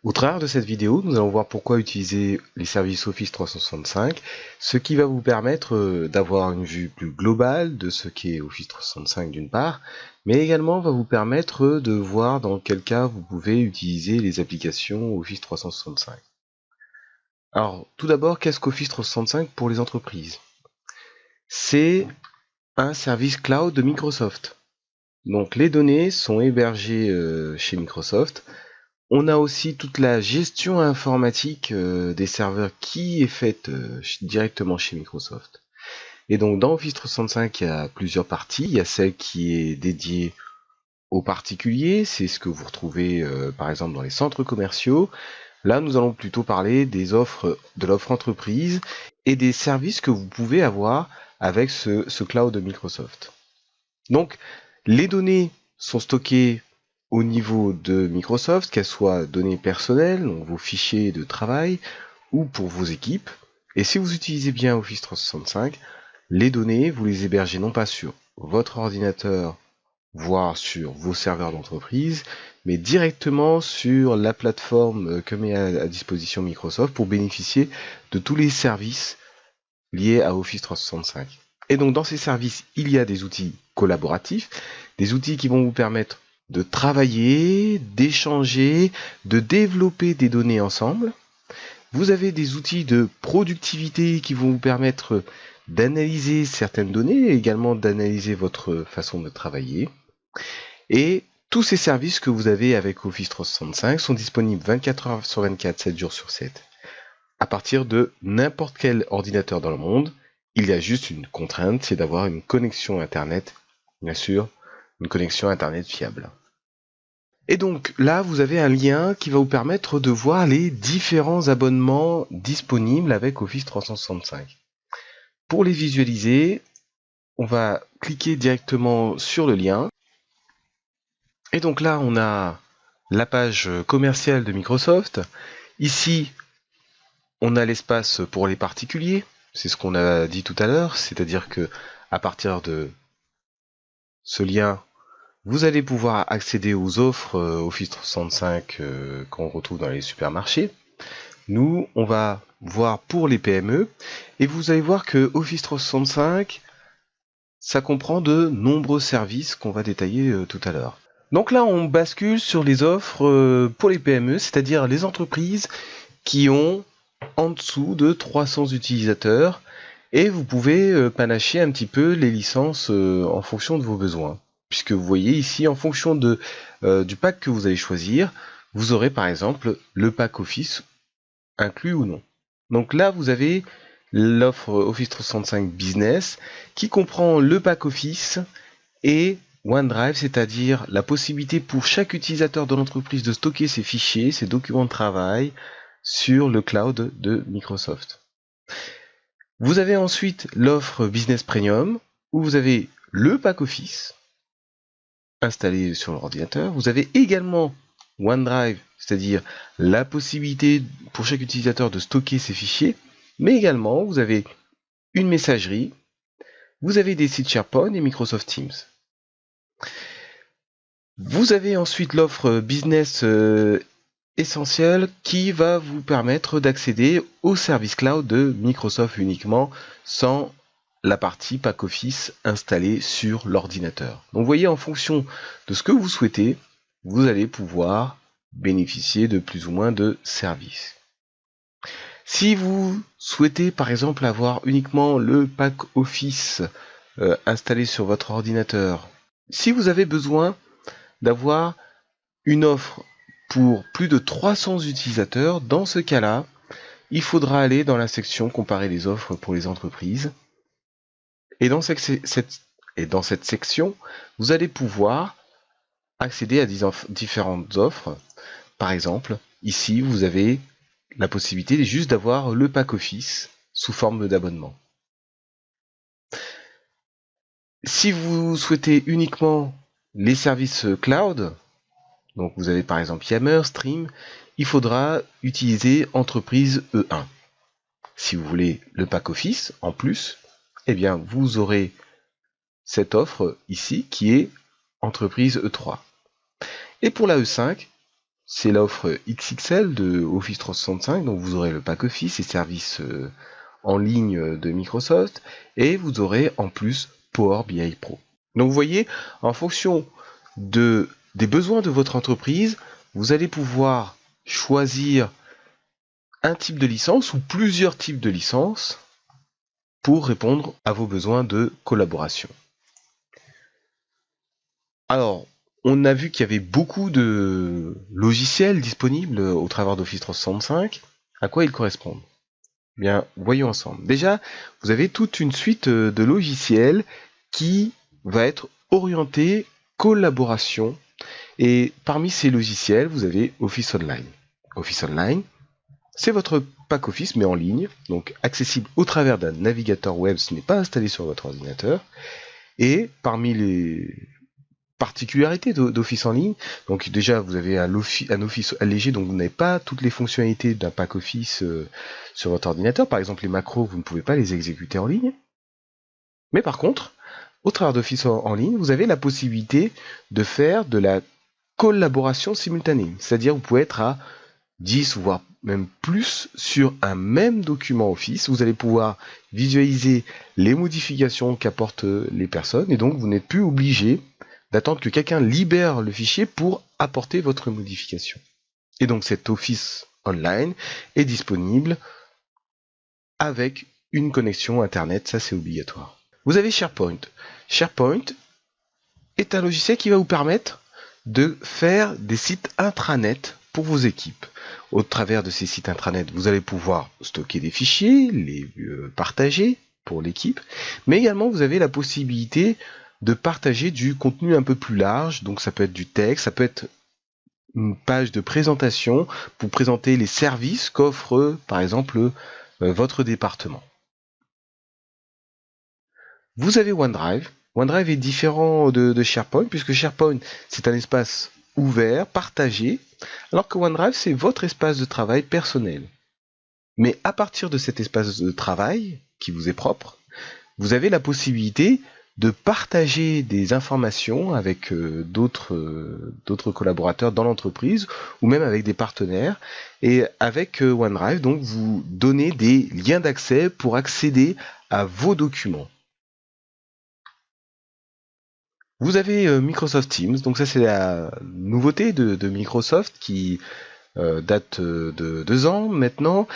Au travers de cette vidéo, nous allons voir pourquoi utiliser les services Office 365, ce qui va vous permettre d'avoir une vue plus globale de ce qu'est Office 365 d'une part, mais également va vous permettre de voir dans quel cas vous pouvez utiliser les applications Office 365. Alors, tout d'abord, qu'est-ce qu'Office 365 pour les entreprises? C'est un service cloud de Microsoft. Donc les données sont hébergées chez Microsoft. On a aussi toute la gestion informatique des serveurs qui est faite directement chez Microsoft. Et donc dans Office 365, il y a plusieurs parties. Il y a celle qui est dédiée aux particuliers, c'est ce que vous retrouvez par exemple dans les centres commerciaux. Là, nous allons plutôt parler des offres, de l'offre entreprise et des services que vous pouvez avoir avec ce cloud de Microsoft. Donc, les données sont stockées au niveau de Microsoft, qu'elles soient données personnelles, donc vos fichiers de travail, ou pour vos équipes. Et si vous utilisez bien Office 365, les données, vous les hébergez non pas sur votre ordinateur, voire sur vos serveurs d'entreprise, mais directement sur la plateforme que met à disposition Microsoft pour bénéficier de tous les services liés à Office 365. Et donc dans ces services, il y a des outils collaboratifs, des outils qui vont vous permettre de travailler, d'échanger, de développer des données ensemble. Vous avez des outils de productivité qui vont vous permettre d'analyser certaines données et également d'analyser votre façon de travailler. Et tous ces services que vous avez avec Office 365 sont disponibles 24 heures sur 24, 7 jours sur 7. À partir de n'importe quel ordinateur dans le monde, il y a juste une contrainte, c'est d'avoir une connexion Internet, bien sûr, une connexion Internet fiable. Et donc là, vous avez un lien qui va vous permettre de voir les différents abonnements disponibles avec Office 365. Pour les visualiser, on va cliquer directement sur le lien. Et donc là, on a la page commerciale de Microsoft. Ici, on a l'espace pour les particuliers. C'est ce qu'on a dit tout à l'heure, c'est-à-dire que à partir de ce lien, vous allez pouvoir accéder aux offres Office 365 qu'on retrouve dans les supermarchés. Nous, on va voir pour les PME, et vous allez voir que Office 365, ça comprend de nombreux services qu'on va détailler tout à l'heure. Donc là, on bascule sur les offres pour les PME, c'est-à-dire les entreprises qui ont en dessous de 300 utilisateurs, et vous pouvez panacher un petit peu les licences en fonction de vos besoins. Puisque vous voyez ici, en fonction du pack que vous allez choisir, vous aurez par exemple le pack Office inclus ou non. Donc là, vous avez l'offre Office 365 Business qui comprend le pack Office et OneDrive, c'est-à-dire la possibilité pour chaque utilisateur de l'entreprise de stocker ses fichiers, ses documents de travail sur le cloud de Microsoft. Vous avez ensuite l'offre Business Premium où vous avez le pack Office installé sur l'ordinateur. Vous avez également OneDrive, c'est-à-dire la possibilité pour chaque utilisateur de stocker ses fichiers, mais également vous avez une messagerie, vous avez des sites SharePoint et Microsoft Teams. Vous avez ensuite l'offre Business Essentiel qui va vous permettre d'accéder au service cloud de Microsoft uniquement sans la partie pack Office installée sur l'ordinateur. Donc vous voyez, en fonction de ce que vous souhaitez, vous allez pouvoir bénéficier de plus ou moins de services. Si vous souhaitez par exemple avoir uniquement le pack Office installé sur votre ordinateur, si vous avez besoin d'avoir une offre pour plus de 300 utilisateurs, dans ce cas-là, il faudra aller dans la section comparer les offres pour les entreprises. Et dans cette section, vous allez pouvoir accéder à différentes offres. Par exemple, ici, vous avez la possibilité juste d'avoir le pack Office sous forme d'abonnement. Si vous souhaitez uniquement les services cloud, donc vous avez par exemple Yammer, Stream, il faudra utiliser Entreprise E1. Si vous voulez le pack Office en plus, eh bien vous aurez cette offre ici qui est Entreprise E3. Et pour la E5, c'est l'offre XXL de Office 365, donc vous aurez le pack Office et services en ligne de Microsoft, et vous aurez en plus Power BI Pro. Donc vous voyez, en fonction des besoins de votre entreprise, vous allez pouvoir choisir un type de licence ou plusieurs types de licences pour répondre à vos besoins de collaboration. Alors, on a vu qu'il y avait beaucoup de logiciels disponibles au travers d'Office 365. À quoi ils correspondent? Bien, voyons ensemble. Déjà, vous avez toute une suite de logiciels qui va être orientée collaboration. Et parmi ces logiciels, vous avez Office Online. Office Online, c'est votre pack Office, mais en ligne, donc accessible au travers d'un navigateur web, ce n'est pas installé sur votre ordinateur. Et parmi les particularités d'Office en ligne, donc déjà vous avez un Office allégé, donc vous n'avez pas toutes les fonctionnalités d'un pack Office sur votre ordinateur. Par exemple, les macros, vous ne pouvez pas les exécuter en ligne. Mais par contre, au travers d'Office en ligne, vous avez la possibilité de faire de la collaboration simultanée. C'est-à-dire vous pouvez être à 10 voire même plus sur un même document Office. Vous allez pouvoir visualiser les modifications qu'apportent les personnes et donc vous n'êtes plus obligé d'attendre que quelqu'un libère le fichier pour apporter votre modification. Et donc cet Office Online est disponible avec une connexion Internet, ça c'est obligatoire. Vous avez SharePoint. SharePoint est un logiciel qui va vous permettre de faire des sites intranet pour vos équipes. Au travers de ces sites intranet, vous allez pouvoir stocker des fichiers, les partager pour l'équipe, mais également vous avez la possibilité de partager du contenu un peu plus large, donc ça peut être du texte, ça peut être une page de présentation pour présenter les services qu'offre par exemple votre département. Vous avez OneDrive. OneDrive est différent de SharePoint, puisque SharePoint, c'est un espace ouvert, partagé, alors que OneDrive, c'est votre espace de travail personnel. Mais à partir de cet espace de travail, qui vous est propre, vous avez la possibilité de partager des informations avec d'autres collaborateurs dans l'entreprise, ou même avec des partenaires. Et avec OneDrive, donc, vous donnez des liens d'accès pour accéder à vos documents. Vous avez Microsoft Teams, donc ça c'est la nouveauté de Microsoft qui date de 2 ans maintenant.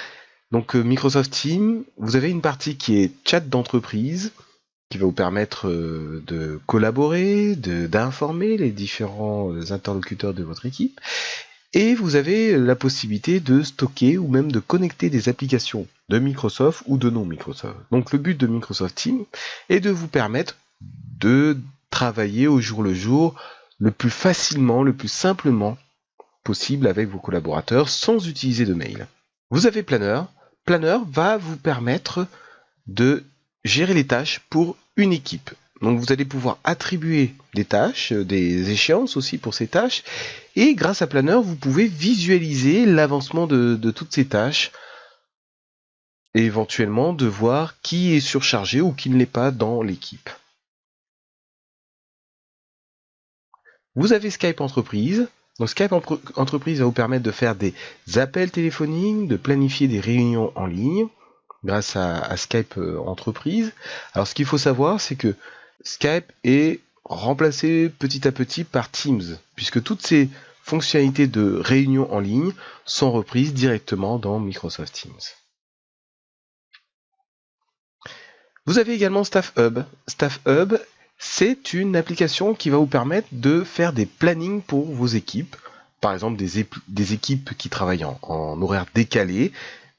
Donc Microsoft Teams, vous avez une partie qui est chat d'entreprise, qui va vous permettre de collaborer, d'informer les différents interlocuteurs de votre équipe. Et vous avez la possibilité de stocker ou même de connecter des applications de Microsoft ou de non Microsoft. Donc le but de Microsoft Teams est de vous permettre de travailler au jour le jour le plus facilement, le plus simplement possible avec vos collaborateurs sans utiliser de mail. Vous avez Planner. Planner va vous permettre de gérer les tâches pour une équipe. Donc vous allez pouvoir attribuer des tâches, des échéances aussi pour ces tâches, et grâce à Planner, vous pouvez visualiser l'avancement de toutes ces tâches, et éventuellement de voir qui est surchargé ou qui ne l'est pas dans l'équipe. Vous avez Skype Entreprise. Donc Skype Entreprise va vous permettre de faire des appels téléphoniques, de planifier des réunions en ligne grâce à Skype Entreprise. Alors ce qu'il faut savoir, c'est que Skype est remplacé petit à petit par Teams, puisque toutes ces fonctionnalités de réunion en ligne sont reprises directement dans Microsoft Teams. Vous avez également Staff Hub. Staff Hub, c'est une application qui va vous permettre de faire des plannings pour vos équipes. Par exemple, des équipes qui travaillent en horaire décalé.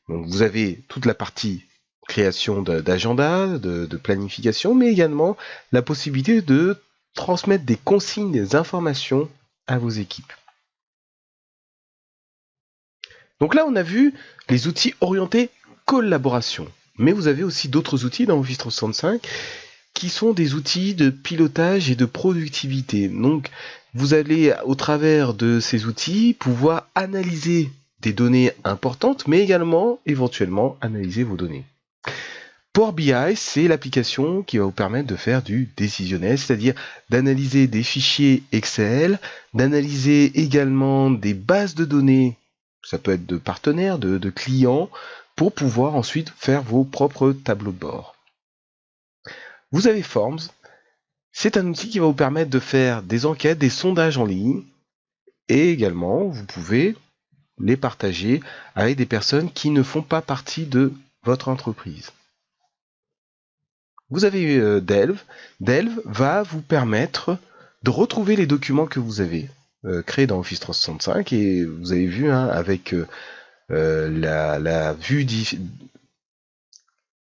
Donc, vous avez toute la partie création d'agenda, de planification, mais également la possibilité de transmettre des consignes, des informations à vos équipes. Donc là, on a vu les outils orientés collaboration. Mais vous avez aussi d'autres outils dans Office 365 qui sont des outils de pilotage et de productivité. Donc, vous allez, au travers de ces outils, pouvoir analyser des données importantes, mais également, éventuellement, analyser vos données. Power BI, c'est l'application qui va vous permettre de faire du décisionnel, c'est-à-dire d'analyser des fichiers Excel, d'analyser également des bases de données, ça peut être de partenaires, de clients, pour pouvoir ensuite faire vos propres tableaux de bord. Vous avez Forms, c'est un outil qui va vous permettre de faire des enquêtes, des sondages en ligne, et également vous pouvez les partager avec des personnes qui ne font pas partie de votre entreprise. Vous avez Delve. Delve va vous permettre de retrouver les documents que vous avez créés dans Office 365 et vous avez vu avec la vue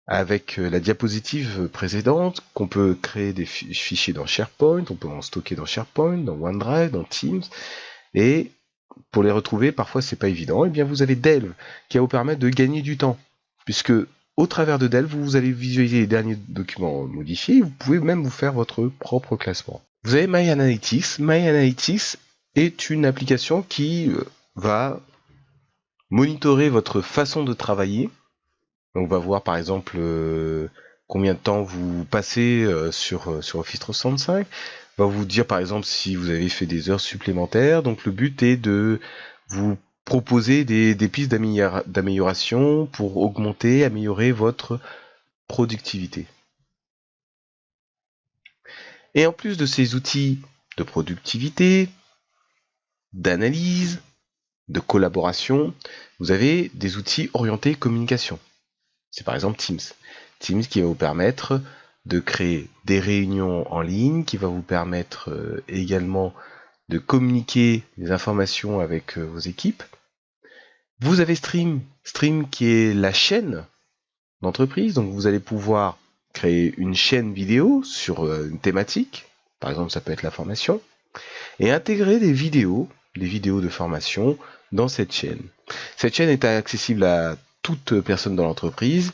avec la diapositive précédente qu'on peut créer des fichiers dans SharePoint, on peut en stocker dans SharePoint, dans OneDrive, dans Teams et pour les retrouver parfois c'est pas évident. Et bien vous avez Delve qui va vous permettre de gagner du temps puisque au travers de Delve, vous allez visualiser les derniers documents modifiés et vous pouvez même vous faire votre propre classement. Vous avez My Analytics. My Analytics est une application qui va monitorer votre façon de travailler. On va voir par exemple combien de temps vous passez sur Office 365. On va vous dire par exemple si vous avez fait des heures supplémentaires. Donc le but est de vous proposer des pistes d'amélioration pour augmenter, améliorer votre productivité. Et en plus de ces outils de productivité, d'analyse, de collaboration, vous avez des outils orientés communication. C'est par exemple Teams. Teams qui va vous permettre de créer des réunions en ligne, qui va vous permettre également de communiquer des informations avec vos équipes. Vous avez Stream qui est la chaîne d'entreprise, donc vous allez pouvoir créer une chaîne vidéo sur une thématique, par exemple ça peut être la formation, et intégrer des vidéos de formation dans cette chaîne. Cette chaîne est accessible à toute personne dans l'entreprise,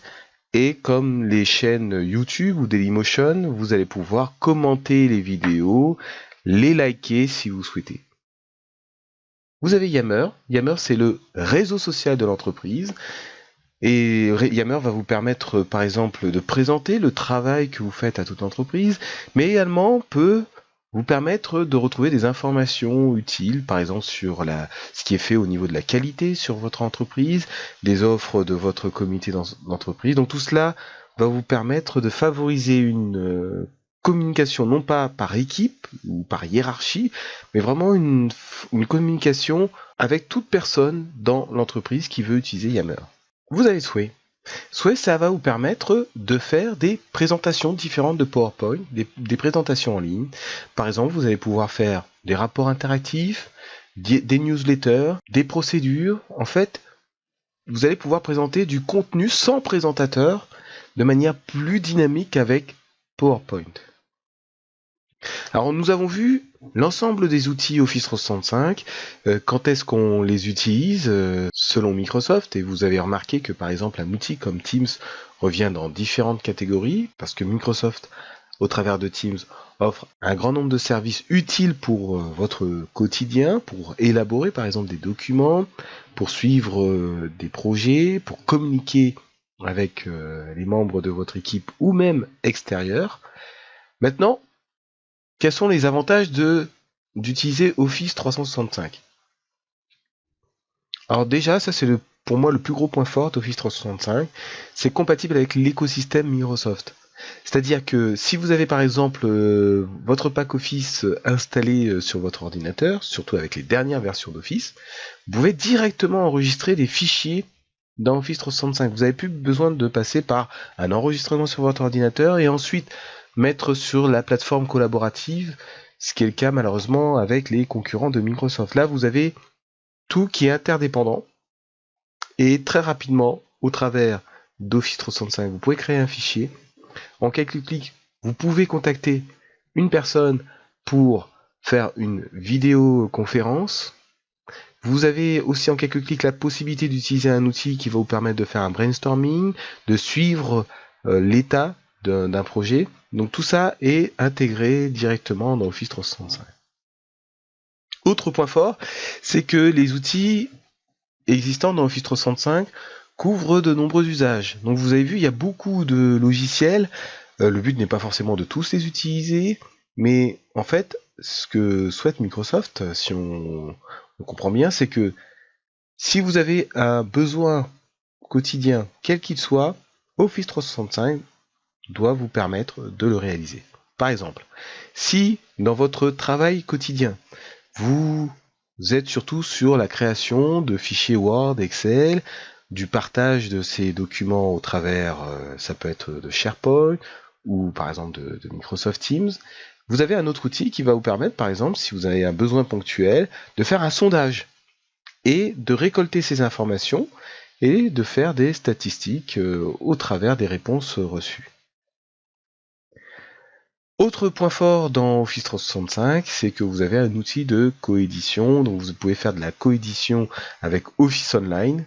et comme les chaînes YouTube ou Dailymotion, vous allez pouvoir commenter les vidéos, les liker si vous souhaitez. Vous avez Yammer. Yammer, c'est le réseau social de l'entreprise. Et Yammer va vous permettre, par exemple, de présenter le travail que vous faites à toute l'entreprise, mais également peut vous permettre de retrouver des informations utiles, par exemple sur ce qui est fait au niveau de la qualité sur votre entreprise, des offres de votre comité d'entreprise. Donc tout cela va vous permettre de favoriser une communication non pas par équipe ou par hiérarchie, mais vraiment une communication avec toute personne dans l'entreprise qui veut utiliser Yammer. Vous avez Sway. Sway, ça va vous permettre de faire des présentations différentes de PowerPoint, des présentations en ligne. Par exemple, vous allez pouvoir faire des rapports interactifs, des newsletters, des procédures. En fait, vous allez pouvoir présenter du contenu sans présentateur de manière plus dynamique avec PowerPoint. Alors nous avons vu l'ensemble des outils Office 365, quand est-ce qu'on les utilise selon Microsoft, et vous avez remarqué que par exemple un outil comme Teams revient dans différentes catégories, parce que Microsoft, au travers de Teams, offre un grand nombre de services utiles pour votre quotidien, pour élaborer par exemple des documents, pour suivre des projets, pour communiquer avec les membres de votre équipe ou même extérieurs. Maintenant, quels sont les avantages d'utiliser Office 365 ? Alors déjà, ça c'est pour moi le plus gros point fort d'Office 365, c'est compatible avec l'écosystème Microsoft. C'est-à-dire que si vous avez par exemple votre pack Office installé sur votre ordinateur, surtout avec les dernières versions d'Office, vous pouvez directement enregistrer des fichiers dans Office 365. Vous n'avez plus besoin de passer par un enregistrement sur votre ordinateur et ensuite mettre sur la plateforme collaborative, ce qui est le cas malheureusement avec les concurrents de Microsoft. Là, vous avez tout qui est interdépendant et très rapidement, au travers d'Office 365, vous pouvez créer un fichier. En quelques clics, vous pouvez contacter une personne pour faire une vidéoconférence. Vous avez aussi en quelques clics la possibilité d'utiliser un outil qui va vous permettre de faire un brainstorming, de suivre l'état d'un projet. Donc tout ça est intégré directement dans Office 365. Autre point fort, c'est que les outils existants dans Office 365 couvre de nombreux usages. Donc vous avez vu, il y a beaucoup de logiciels. Le but n'est pas forcément de tous les utiliser, mais en fait, ce que souhaite Microsoft, si on comprend bien, c'est que si vous avez un besoin quotidien, quel qu'il soit, Office 365 doit vous permettre de le réaliser. Par exemple, si dans votre travail quotidien, vous êtes surtout sur la création de fichiers Word, Excel, du partage de ces documents au travers, ça peut être de SharePoint, ou par exemple de Microsoft Teams, vous avez un autre outil qui va vous permettre, par exemple, si vous avez un besoin ponctuel, de faire un sondage et de récolter ces informations et de faire des statistiques au travers des réponses reçues. Autre point fort dans Office 365, c'est que vous avez un outil de coédition, donc vous pouvez faire de la coédition avec Office Online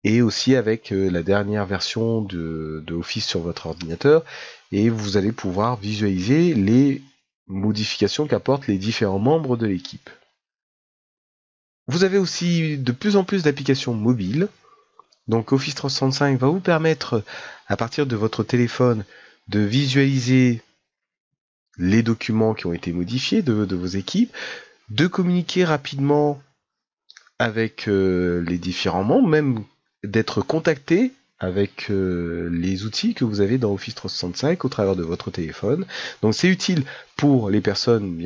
et aussi avec la dernière version de Office sur votre ordinateur, et vous allez pouvoir visualiser les modifications qu'apportent les différents membres de l'équipe. Vous avez aussi de plus en plus d'applications mobiles. Donc Office 365 va vous permettre, à partir de votre téléphone, de visualiser les documents qui ont été modifiés de vos équipes, de communiquer rapidement avec les différents membres, même d'être contacté avec les outils que vous avez dans Office 365 au travers de votre téléphone. Donc c'est utile pour les personnes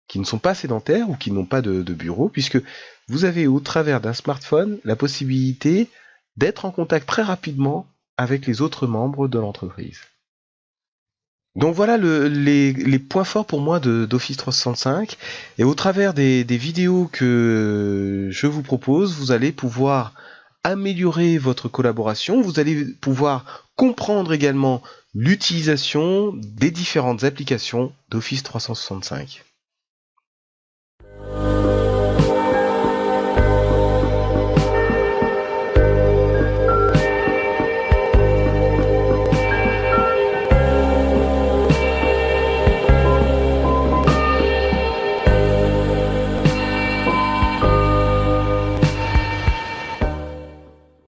qui ne sont pas sédentaires ou qui n'ont pas de bureau, puisque vous avez au travers d'un smartphone la possibilité d'être en contact très rapidement avec les autres membres de l'entreprise. Donc voilà les points forts pour moi d'Office 365, et au travers des vidéos que je vous propose, vous allez pouvoir améliorer votre collaboration, vous allez pouvoir comprendre également l'utilisation des différentes applications d'Office 365.